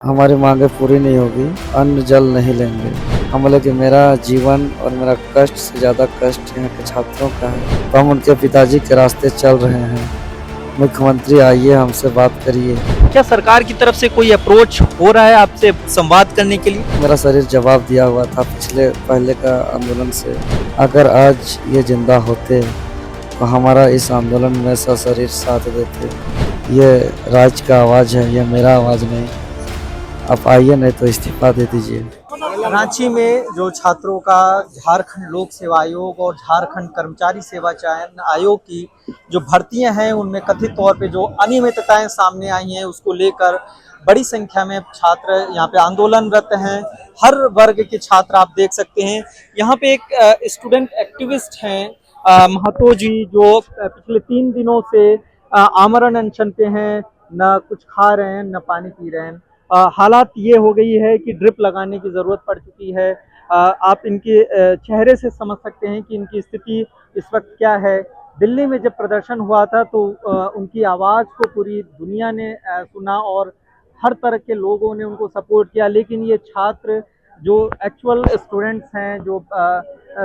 हमारी मांगें पूरी नहीं होगी, अन्न जल नहीं लेंगे। हम बोले कि मेरा जीवन और मेरा कष्ट से ज़्यादा कष्ट यहाँ के छात्रों का है, तो हम उनके पिताजी के रास्ते चल रहे हैं। मुख्यमंत्री आइए, हमसे बात करिए। क्या सरकार की तरफ से कोई अप्रोच हो रहा है आपसे संवाद करने के लिए? मेरा शरीर जवाब दिया हुआ था पहले का आंदोलन से। अगर आज ये जिंदा होते तो हमारा इस आंदोलन में सशरीर साथ देते। ये राज्य का आवाज़ है, ये मेरा आवाज़ नहीं। आप आइए, नहीं तो इस्तीफा दे दीजिए। रांची में जो छात्रों का झारखंड लोक सेवा आयोग और झारखंड कर्मचारी सेवा चयन आयोग की जो भर्तियां हैं उनमें कथित तौर पे जो अनियमितताएं सामने आई हैं उसको लेकर बड़ी संख्या में छात्र यहाँ पे आंदोलनरत हैं। हर वर्ग के छात्र आप देख सकते हैं। यहाँ पे एक स्टूडेंट एक्टिविस्ट हैं महतो जी, जो पिछले 3 दिनों से आमरण अनशन पे हैं, न कुछ खा रहे हैं न पानी पी रहे हैं। हालात ये हो गई है कि ड्रिप लगाने की ज़रूरत पड़ चुकी है। आप इनके चेहरे से समझ सकते हैं कि इनकी स्थिति इस वक्त क्या है। दिल्ली में जब प्रदर्शन हुआ था तो उनकी आवाज़ को पूरी दुनिया ने सुना और हर तरह के लोगों ने उनको सपोर्ट किया, लेकिन ये छात्र जो एक्चुअल स्टूडेंट्स हैं, जो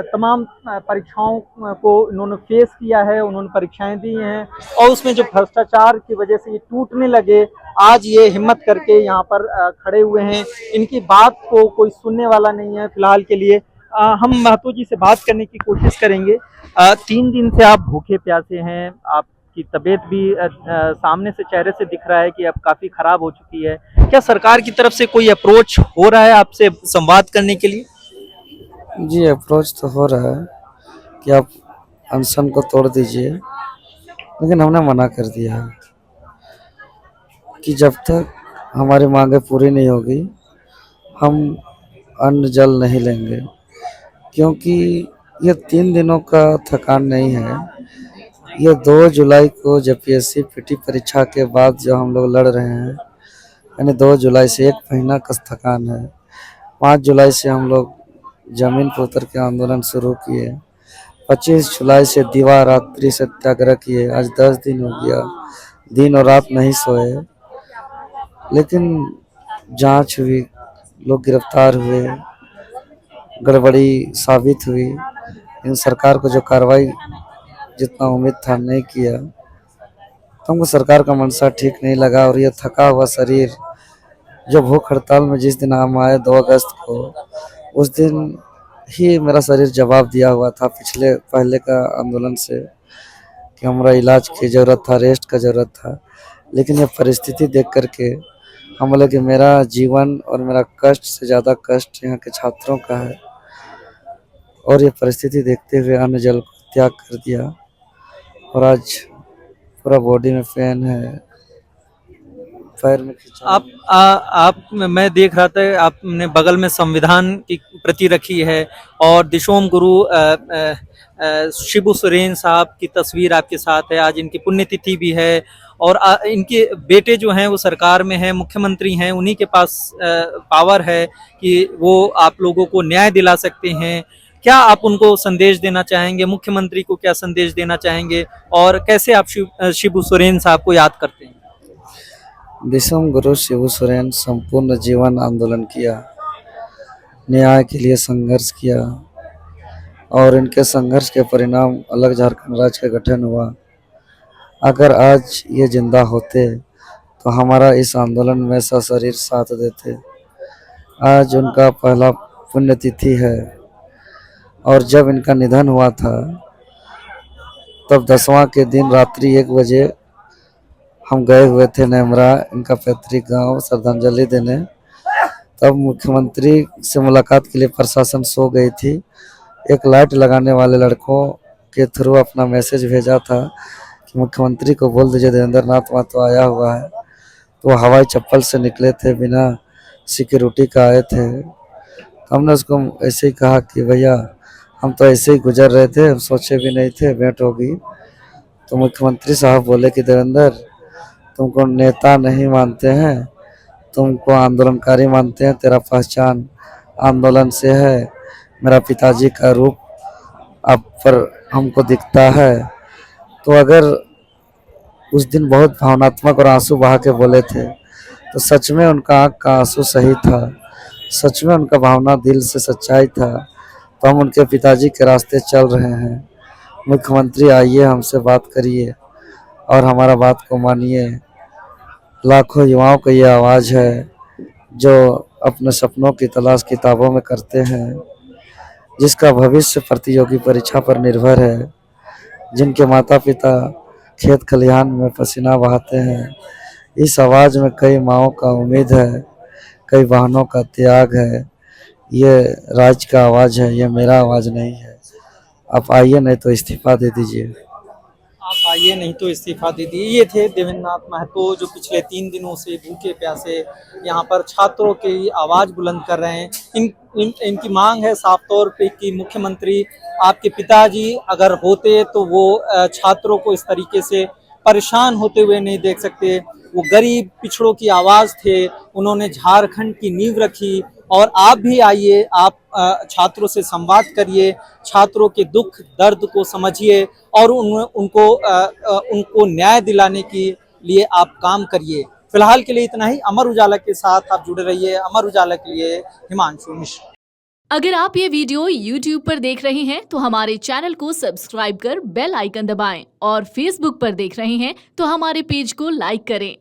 तमाम परीक्षाओं को इन्होंने फेस किया है, उन्होंने परीक्षाएं दी हैं और उसमें जो भ्रष्टाचार की वजह से ये टूटने लगे, आज ये हिम्मत करके यहाँ पर खड़े हुए हैं। इनकी बात को कोई सुनने वाला नहीं है फिलहाल के लिए। हम महतो जी से बात करने की कोशिश करेंगे। 3 दिन से आप भूखे प्यासे हैं, आपकी तबीयत भी सामने से चेहरे से दिख रहा है कि अब काफ़ी खराब हो चुकी है। क्या सरकार की तरफ से कोई अप्रोच हो रहा है आपसे संवाद करने के लिए? जी, अप्रोच तो हो रहा है कि आप अनशन को तोड़ दीजिए, लेकिन हमने मना कर दिया है कि जब तक हमारी मांगें पूरी नहीं होगी, हम अन्न जल नहीं लेंगे। क्योंकि ये 3 दिनों का थकान नहीं है, ये 2 जुलाई को जेपीएससी पीटी परीक्षा के बाद जो हम लोग लड़ रहे हैं, यानी 2 जुलाई से 1 महीना का थकान है। 5 जुलाई से हम लोग जमीन पर उतर के आंदोलन शुरू किए। 25 जुलाई से दीवा रात्रि सत्याग्रह किए। आज 10 दिन हो गया, दिन और रात नहीं सोए, लेकिन जांच हुई, लोग गिरफ्तार हुए, गड़बड़ी साबित हुई। इन सरकार को जो कार्रवाई जितना उम्मीद था नहीं किया, तो हमको सरकार का मंशा ठीक नहीं लगा। और ये थका हुआ शरीर जो भूख हड़ताल में जिस दिन हम आए 2 अगस्त को, उस दिन ही मेरा शरीर जवाब दिया हुआ था पहले का आंदोलन से कि हमारा इलाज की ज़रूरत था, रेस्ट का ज़रूरत था। लेकिन ये परिस्थिति देख करके हम बोले कि मेरा जीवन और मेरा कष्ट से ज़्यादा कष्ट यहाँ के छात्रों का है। और ये परिस्थिति देखते हुए अन्न जल को त्याग कर दिया और आज पूरा बॉडी में पेन है, पैर में खिंचाव। आप मैं देख रहा था आपने बगल में संविधान की प्रति रखी है और दिशोम गुरु शिबू सोरेन साहब की तस्वीर आपके साथ है। आज इनकी पुण्यतिथि भी है और इनके बेटे जो हैं वो सरकार में हैं, मुख्यमंत्री हैं, उन्हीं के पास पावर है कि वो आप लोगों को न्याय दिला सकते हैं। क्या आप उनको संदेश देना चाहेंगे? मुख्यमंत्री को क्या संदेश देना चाहेंगे और कैसे आप शिबू सोरेन साहब को याद करते हैं? दिसम गुरु शिबू सोरेन संपूर्ण जीवन आंदोलन किया, न्याय के लिए संघर्ष किया और इनके संघर्ष के परिणाम अलग झारखंड राज्य का गठन हुआ। अगर आज ये जिंदा होते तो हमारा इस आंदोलन में सशरीर साथ देते। आज उनका पहला पुण्यतिथि है और जब इनका निधन हुआ था तब 10वां के दिन रात्रि 1 बजे हम गए हुए थे नेमरा, इनका पैतृक गांव, श्रद्धांजलि देने। तब मुख्यमंत्री से मुलाकात के लिए प्रशासन सो गई थी। एक लाइट लगाने वाले लड़कों के थ्रू अपना मैसेज भेजा था कि मुख्यमंत्री को बोल दीजिए देवेंद्र नाथ महतो आया हुआ है। तो वो हवाई चप्पल से निकले थे, बिना सिक्योरिटी का आए थे। हमने उसको ऐसे ही कहा कि भैया हम तो ऐसे ही गुजर रहे थे, हम सोचे भी नहीं थे भेंट होगी। तो मुख्यमंत्री साहब बोले कि देवेंद्र, तुमको नेता नहीं मानते हैं, तुमको आंदोलनकारी मानते हैं, तेरा पहचान आंदोलन से है। मेरा पिताजी का रूप आप पर हमको दिखता है। तो अगर उस दिन बहुत भावनात्मक और आंसू बहा के बोले थे, तो तो सच में उनका आँख का आंसू सही था, सच में उनका भावना दिल से सच्चाई था। तो हम उनके पिताजी के रास्ते चल रहे हैं। मुख्यमंत्री आइए, हमसे बात करिए और हमारा बात को मानिए। लाखों युवाओं की ये आवाज़ है जो अपने सपनों की तलाश किताबों में करते हैं, जिसका भविष्य प्रतियोगी परीक्षा पर निर्भर है, जिनके माता पिता खेत खलिहान में पसीना बहाते हैं। इस आवाज़ में कई माँओं का उम्मीद है, कई बहनों का त्याग है। ये राज्य का आवाज़ है, ये मेरा आवाज़ नहीं है। आप आइए, नहीं तो इस्तीफा दे दीजिए। आप आइए, नहीं तो इस्तीफा दे दिए। ये थे देवेंद्रनाथ महतो, जो पिछले 3 दिनों से भूखे प्यासे यहाँ पर छात्रों की आवाज़ बुलंद कर रहे हैं। इनकी मांग है साफ तौर पे कि मुख्यमंत्री, आपके पिताजी अगर होते तो वो छात्रों को इस तरीके से परेशान होते हुए नहीं देख सकते। वो गरीब पिछड़ों की आवाज़ थे, उन्होंने झारखंड की नींव रखी। और आप भी आइए, आप छात्रों से संवाद करिए, छात्रों के दुख दर्द को समझिए और उनको न्याय दिलाने के लिए आप काम करिए। फिलहाल के लिए इतना ही। अमर उजाला के साथ आप जुड़े रहिए। अमर उजाला के लिए हिमांशु मिश्र। अगर आप ये वीडियो YouTube पर देख रहे हैं तो हमारे चैनल को सब्सक्राइब कर बेल आइकन दबाएं और Facebook पर देख रहे हैं तो हमारे पेज को लाइक करें।